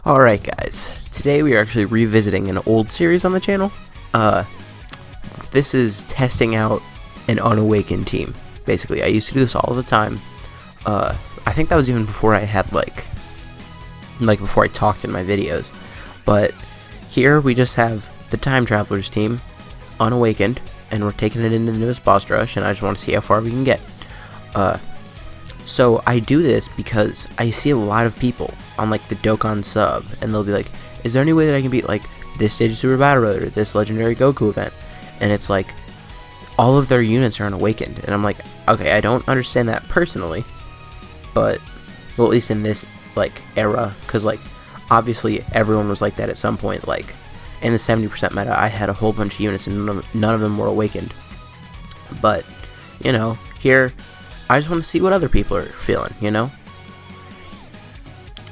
Alright guys, today we are actually revisiting an old series on the channel. This is testing out an unawakened team. Basically, I used to do this all the time. I think that was even before I had like before I talked in my videos. But here we just have the Time Travelers team, unawakened, and we're taking it into the newest boss rush, and I just want to see how far we can get. So I do this because I see a lot of people on like the Dokkan sub, and they'll be like, is there any way that I can beat like this stage of Super Battle Road or this legendary Goku event? And it's like all of their units are unawakened, and I'm like, okay, I don't understand that personally, but well, at least in this like era, because like obviously everyone was like that at some point. Like in the 70% meta, I had a whole bunch of units and none of them were awakened. But you know, here I just want to see what other people are feeling, you know?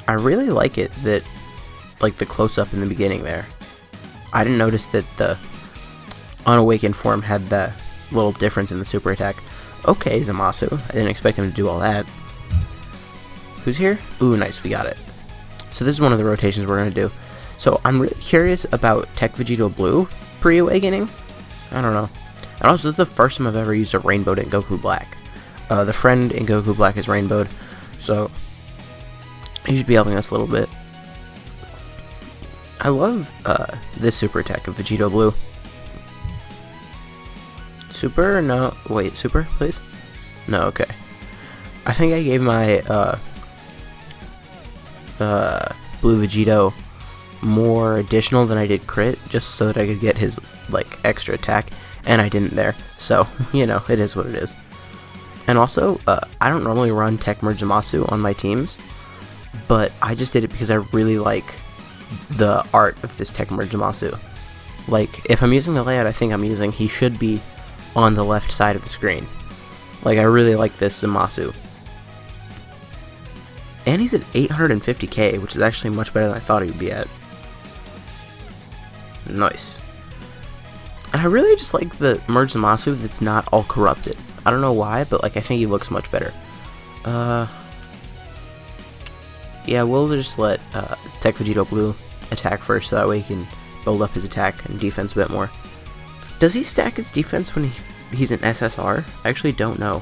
I really like it that, like, the close-up in the beginning there. I didn't notice that the unawakened form had the little difference in the super attack. Okay, Zamasu. I didn't expect him to do all that. Who's here? Ooh, nice, we got it. So this is one of the rotations we're going to do. So I'm really curious about Tech Vegito Blue pre-awakening. I don't know. And also, this is the first time I've ever used a rainbowed in Goku Black. The friend in Goku Black is rainbowed, so he should be helping us a little bit. I love this super attack of Vegito Blue. Super? No. Wait, super, please? No, okay. I think I gave my Blue Vegito more additional than I did crit, just so that I could get his like extra attack, and I didn't there. So, you know, it is what it is. And also, I don't normally run Tech Merge Zamasu on my teams, but I just did it because I really like the art of this Tech Merge Zamasu. Like, if I'm using the layout I think I'm using, he should be on the left side of the screen. Like, I really like this Zamasu. And he's at 850k, which is actually much better than I thought he would be at. Nice. And I really just like the Merge Zamasu that's not all corrupted. I don't know why, but like I think he looks much better. Yeah, we'll just let Tech Vegito Blue attack first, so that way he can build up his attack and defense a bit more. Does he stack his defense when he's an SSR? I actually don't know.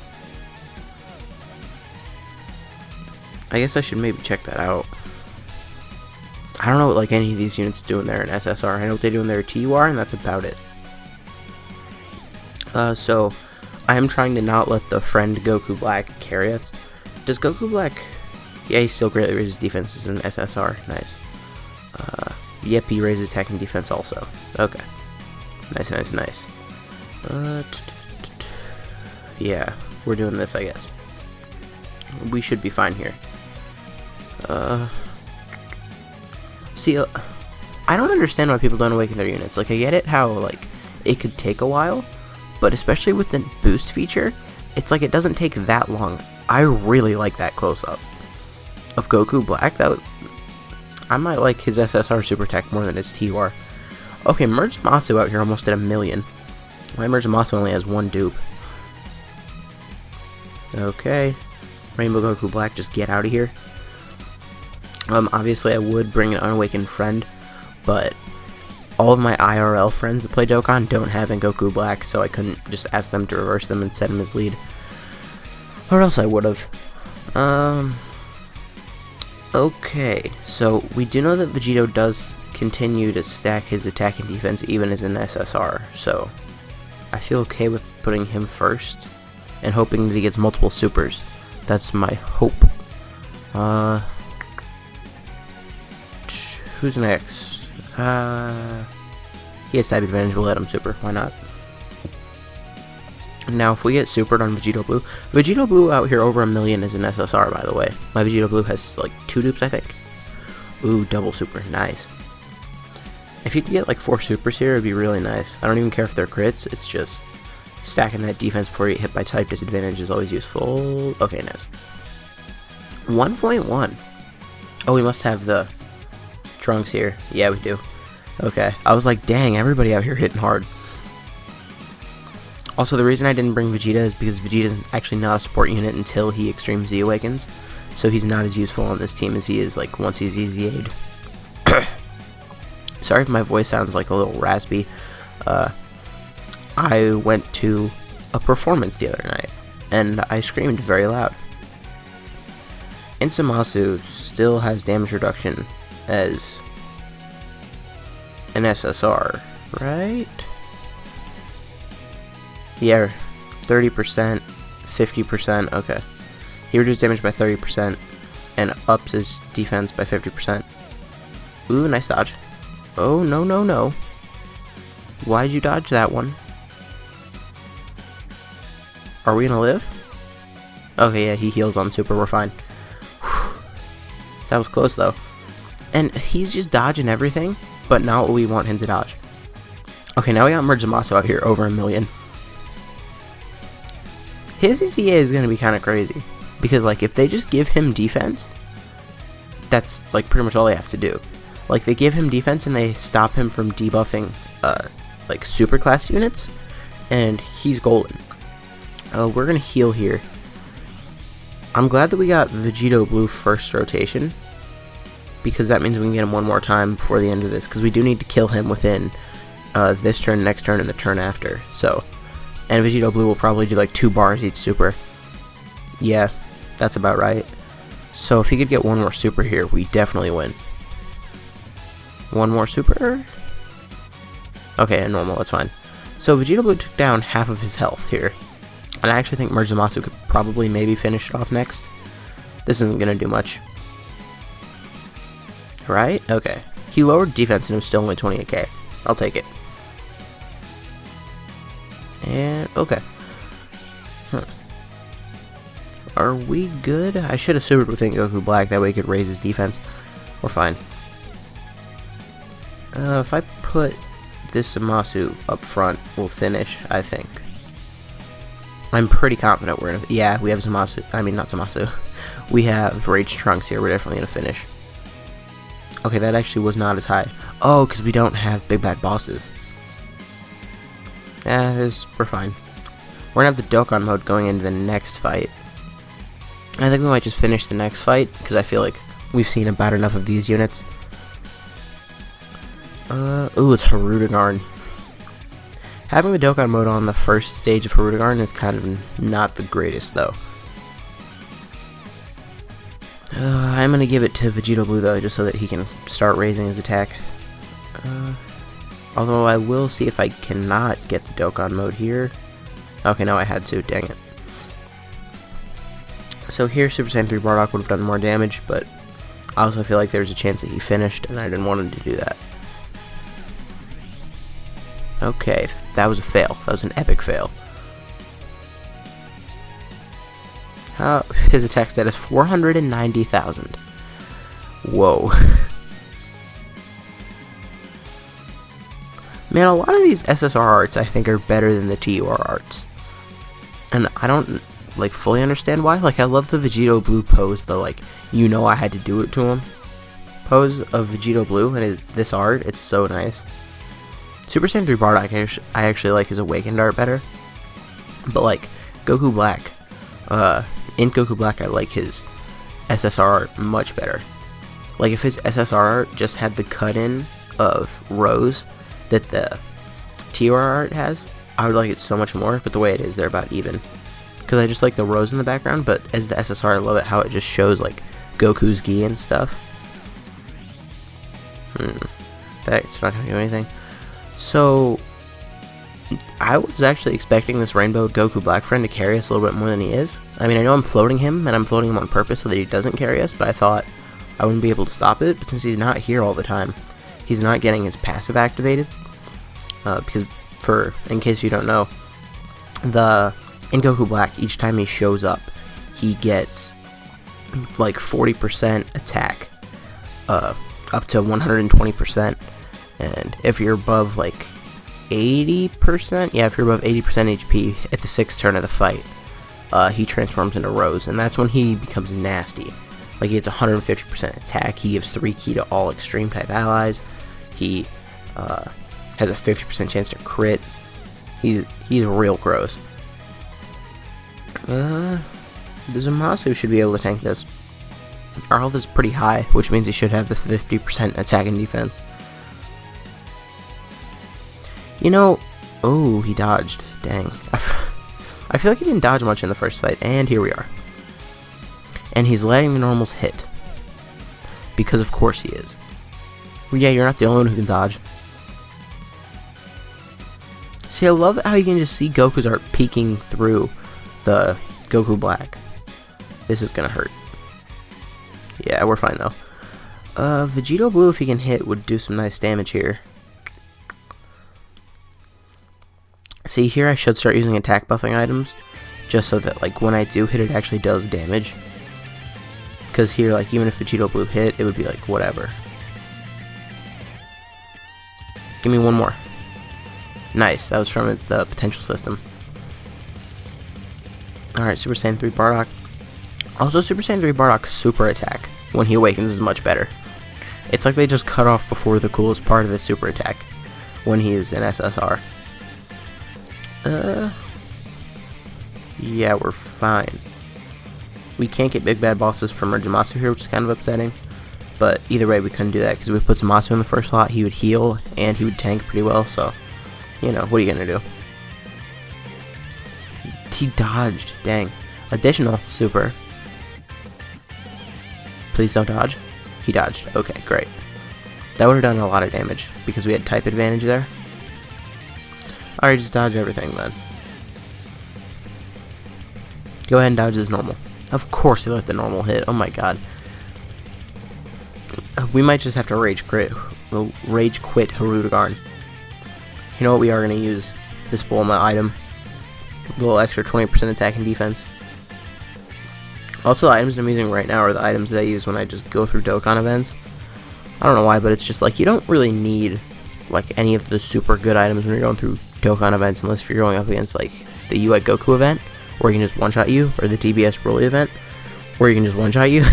I guess I should maybe check that out. I don't know what like any of these units do when they're in SSR. I know what they do when they're TUR, and that's about it. So I am trying to not let the friend Goku Black carry us. Does Goku Black... Yeah, he still greatly raises defense as an SSR. Nice. Yep, he raises attack and defense also. Okay. Nice, nice, nice. Yeah, we're doing this, I guess. We should be fine here. See, I don't understand why people don't awaken their units. Like, I get it how, like, it could take a while, but especially with the boost feature, it's like it doesn't take that long. I really like that close-up of Goku Black. I might like his SSR super tech more than his TUR. Okay, Merge Zamasu out here almost at 1 million. My Merge Zamasu only has one dupe. Okay, Rainbow Goku Black, just get out of here. Obviously I would bring an unawakened friend, but all of my IRL friends that play Dokkan don't have in Goku Black, so I couldn't just ask them to reverse them and set him as lead. Or else I would have. Okay, so we do know that Vegito does continue to stack his attack and defense even as an SSR, so I feel okay with putting him first and hoping that he gets multiple supers. That's my hope. Who's next? He has type advantage, we'll let him super, why not? Now, if we get supered on Vegito Blue out here over 1 million is an SSR, by the way. My Vegito Blue has like 2 dupes, I think. Ooh, double super, nice. If you could get like 4 supers here, it'd be really nice. I don't even care if they're crits, it's just stacking that defense before you get hit by type disadvantage is always useful. Okay, nice. 1.1. Oh, we must have the Trunks here. Yeah, we do. Okay, I was like, dang, everybody out here hitting hard. Also, the reason I didn't bring Vegeta is because Vegeta is actually not a support unit until he Extreme Z awakens, so he's not as useful on this team as he is like once he's EZA'd. sorry if my voice sounds like a little raspy. I went to a performance the other night, and I screamed very loud. Zamasu still has damage reduction as an SSR, right? Yeah, 30%, 50%, okay. He reduced damage by 30% and ups his defense by 50%. Ooh, nice dodge. Oh, no, no, no. Why'd you dodge that one? Are we gonna live? Okay, yeah, he heals on super, we're fine. Whew. That was close, though. And he's just dodging everything, but not what we want him to dodge. Okay, now we got Zamasu out here, over 1 million. His ECA is gonna be kind of crazy. Because, like, if they just give him defense, that's, like, pretty much all they have to do. Like, they give him defense and they stop him from debuffing, like, super class units, and he's golden. We're gonna heal here. I'm glad that we got Vegito Blue first rotation, because that means we can get him one more time before the end of this, because we do need to kill him within this turn, next turn, and the turn after. So, and Vegito Blue will probably do like 2 bars each super. Yeah, that's about right. So if he could get one more super here, we definitely win. One more super? Okay, a normal, that's fine. So Vegito Blue took down half of his health here. And I actually think Zamasu could probably maybe finish it off next. This isn't going to do much. Right? Okay. He lowered defense and it was still only 28k. I'll take it. And, okay. Are we good? I should have supered with Goku Black, that way he could raise his defense. We're fine. If I put this Zamasu up front, we'll finish, I think. I'm pretty confident we're gonna... Yeah, we have Zamasu. I mean, not Zamasu. We have Rage Trunks here. We're definitely gonna finish. Okay, that actually was not as high. Oh, because we don't have big bad bosses. Yeah, we're fine. We're gonna have the Dokkan mode going into the next fight. I think we might just finish the next fight, because I feel like we've seen about enough of these units. Ooh, it's Harudegarn. Having the Dokkan mode on the first stage of Harudegarn is kind of not the greatest, though. I'm going to give it to Vegito Blue, though, just so that he can start raising his attack. Although I will see if I cannot get the Dokkan mode here. Okay, no, I had to, dang it. So here, Super Saiyan 3 Bardock would have done more damage, but I also feel like there's a chance that he finished, and I didn't want him to do that. Okay, that was a fail. That was an epic fail. His attack stat is 490,000. Whoa. Man, a lot of these SSR arts I think are better than the TUR arts. And I don't, like, fully understand why. Like, I love the Vegito Blue pose, the, like, you know I had to do it to him pose of Vegito Blue, and this art, it's so nice. Super Saiyan 3 Bardock, I actually like his Awakened art better. But, like, Goku Black, in Goku Black, I like his SSR art much better. Like, if his SSR art just had the cut-in of Rose that the TUR art has, I would like it so much more, but the way it is, they're about even. Because I just like the Rose in the background, but as the SSR, I love it how it just shows, like, Goku's gi and stuff. That's not going to do anything. So, I was actually expecting this Rainbow Goku Black friend to carry us a little bit more than he is. I mean, I know I'm floating him, and I'm floating him on purpose so that he doesn't carry us, but I thought I wouldn't be able to stop it, but since he's not here all the time, he's not getting his passive activated. Because, in case you don't know, in Goku Black, each time he shows up, he gets, like, 40% attack, up to 120%. And if you're above, like, 80%, yeah, if you're above 80% HP at the 6th turn of the fight, he transforms into Rose, and that's when he becomes nasty. Like, he gets 150% attack, he gives 3 ki to all extreme type allies, he has a 50% chance to crit. He's real gross. The Zamasu should be able to tank this. Our health is pretty high, which means he should have the 50% attack and defense. You know, oh, he dodged. Dang. I feel like he didn't dodge much in the first fight, and here we are. And he's letting the normals hit. Because of course he is. Well, yeah, you're not the only one who can dodge. See, I love how you can just see Goku's art peeking through the Goku Black. This is gonna hurt. Yeah, we're fine though. Vegito Blue, if he can hit, would do some nice damage here. See, here I should start using attack buffing items, just so that, like, when I do hit, it actually does damage. Because here, like, even if Vegito Blue hit, it would be like, whatever. Give me one more. Nice, that was from the potential system. Alright, Super Saiyan 3 Bardock. Also, Super Saiyan 3 Bardock's super attack, when he awakens, is much better. It's like they just cut off before the coolest part of the super attack, when he is in SSR. Yeah, we're fine. We can't get big bad bosses from our Zamasu here, which is kind of upsetting. But either way, we couldn't do that, because if we put Zamasu in the first slot, he would heal, and he would tank pretty well, so, you know, what are you gonna do? He dodged, dang. Additional super. Please don't dodge. He dodged. Okay, great. That would have done a lot of damage, because we had type advantage there. Alright, just dodge everything then. Go ahead and dodge as normal. Of course he let the normal hit. Oh my god. We might just have to rage quit Hirudegarn. You know what, we are going to use this Bulma item. A little extra 20% attack and defense. Also, the items that I'm using right now are the items that I use when I just go through Dokkan events. I don't know why, but it's just like, you don't really need like any of the super good items when you're going through Dokkan events, unless if you're going up against like the UI Goku event, where you can just one-shot you, or the DBS Broly event, where you can just one-shot you.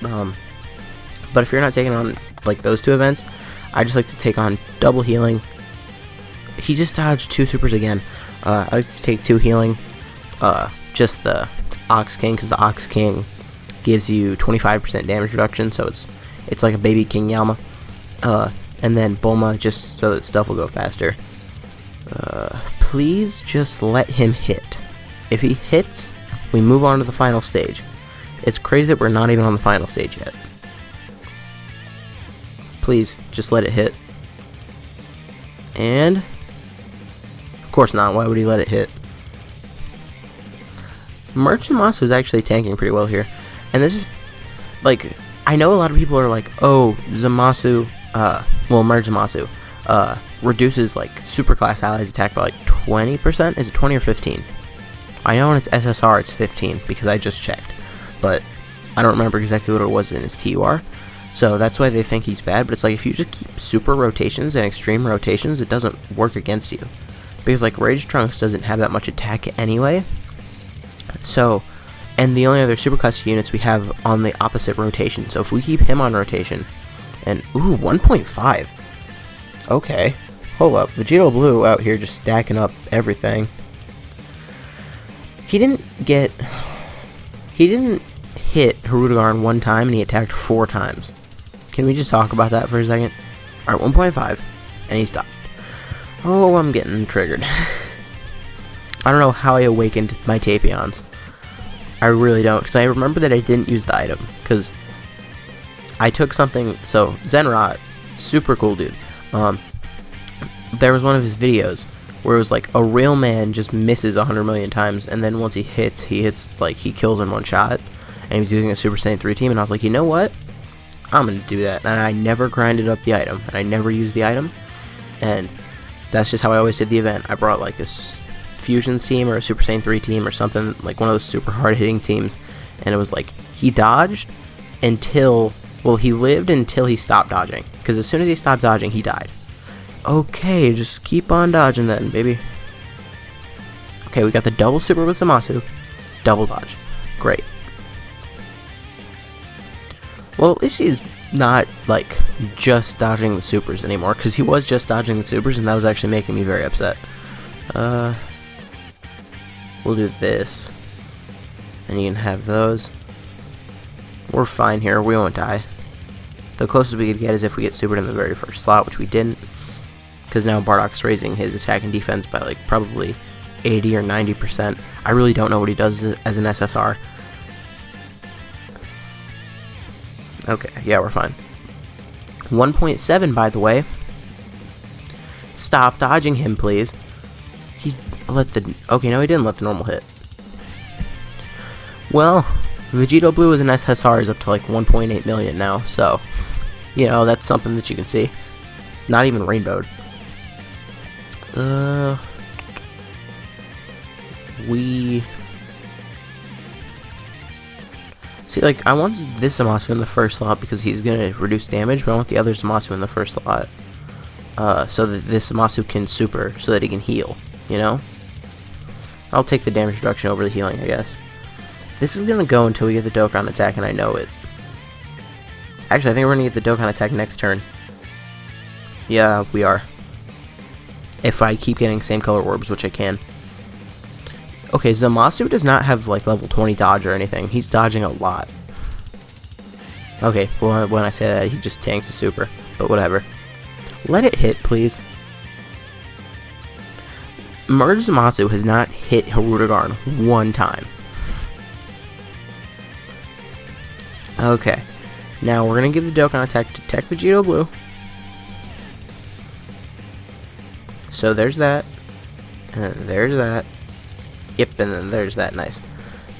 But if you're not taking on like those two events, I just like to take on double healing. He just dodged 2 supers again. I like to take 2 healing, just the Ox King, because the Ox King gives you 25% damage reduction, so it's like a baby King Yama. And then Bulma, just so that stuff will go faster. Please just let him hit. If he hits, we move on to the final stage. It's crazy that we're not even on the final stage yet. Please, just let it hit. And of course not, why would he let it hit? Merch Zamasu is actually tanking pretty well here. And this is, like, I know a lot of people are like, oh, Zamasu, Merge Zamasu, reduces, like, superclass allies attack by, like, 20%? Is it 20 or 15? I know when it's SSR it's 15, because I just checked. But I don't remember exactly what it was in his TUR. So that's why they think he's bad, but it's like, if you just keep super rotations and extreme rotations, it doesn't work against you. Because, like, Rage Trunks doesn't have that much attack anyway. So, and the only other superclass units we have on the opposite rotation. So if we keep him on rotation, and, ooh, 1.5. Okay. Hold up. Vegito Blue out here just stacking up everything. He didn't hit Hirudegarn 1 time, and he attacked 4 times. Can we just talk about that for a second? Alright, 1.5, and he stopped. Oh, I'm getting triggered. I don't know how I awakened my Tapions. I really don't, because I remember that I didn't use the item, because I took something, so Zenrot, super cool dude, there was one of his videos where it was like a real man just misses 100 million times, and then once he hits like, he kills in one shot, and he was using a Super Saiyan 3 team, and I was like, you know what, I'm gonna do that, and I never grinded up the item, and I never used the item, and that's just how I always did the event. I brought like this Fusions team, or a Super Saiyan 3 team, or something, like one of those super hard hitting teams, and it was like, he dodged until, well, he lived until he stopped dodging, because as soon as he stopped dodging, he died. Okay, just keep on dodging then, baby. Okay, we got the double super with Zamasu, double dodge, great. Well, at least he's not, like, just dodging the supers anymore, because he was just dodging the supers, and that was actually making me very upset. We'll do this, and you can have those. We're fine here, we won't die. The closest we could get is if we get supered in the very first slot, which we didn't. because now Bardock's raising his attack and defense by like probably 80 or 90%. I really don't know what he does as an SSR. Okay, yeah, we're fine. 1.7, by the way. Stop dodging him, please. He let the... Okay, no, he didn't let the normal hit. Well, Vegito Blue as an SSR is up to like 1.8 million now, so... You know, that's something that you can see. Not even rainbowed. See, like, I want this Zamasu in the first slot because he's gonna reduce damage, but I want the other Zamasu in the first slot. So that this Zamasu can super, so that he can heal, you know? I'll take the damage reduction over the healing, I guess. This is gonna go until we get the Dokkan attack, and I know it. Actually, I think we're gonna get the Dokkan attack next turn. Yeah, we are. If I keep getting same color orbs, which I can. Okay, Zamasu does not have like level 20 dodge or anything. He's dodging a lot. Okay, well, when I say that, he just tanks a super. But whatever. Let it hit, please. Merge Zamasu has not hit Hirudegarn one time. Okay. Now we're going to give the Dokkan attack to Tech Vegito Blue. So there's that. And there's that. Yep, and then there's that. Nice.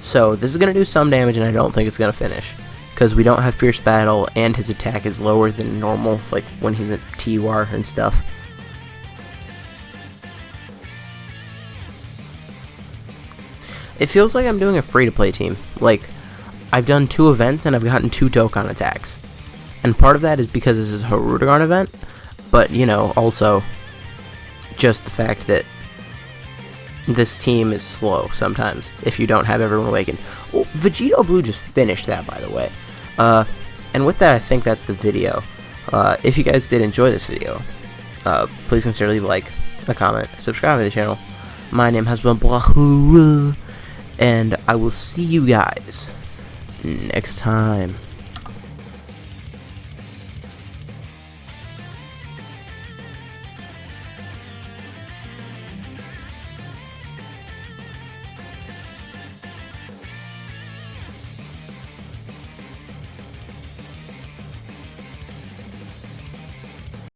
So this is going to do some damage, and I don't think it's going to finish. Because we don't have Fierce Battle, and his attack is lower than normal, like when he's at TUR and stuff. It feels like I'm doing a free-to-play team. Like, I've done 2 events, and I've gotten 2 Dokkan attacks. And part of that is because this is a Hirudegarn event, but, you know, also just the fact that this team is slow sometimes if you don't have everyone awakened. Oh, Vegito Blue just finished that, by the way. And with that, I think that's the video. If you guys did enjoy this video, please consider leave a like, a comment, subscribe to the channel. My name has been Blahuru, and I will see you guys next time.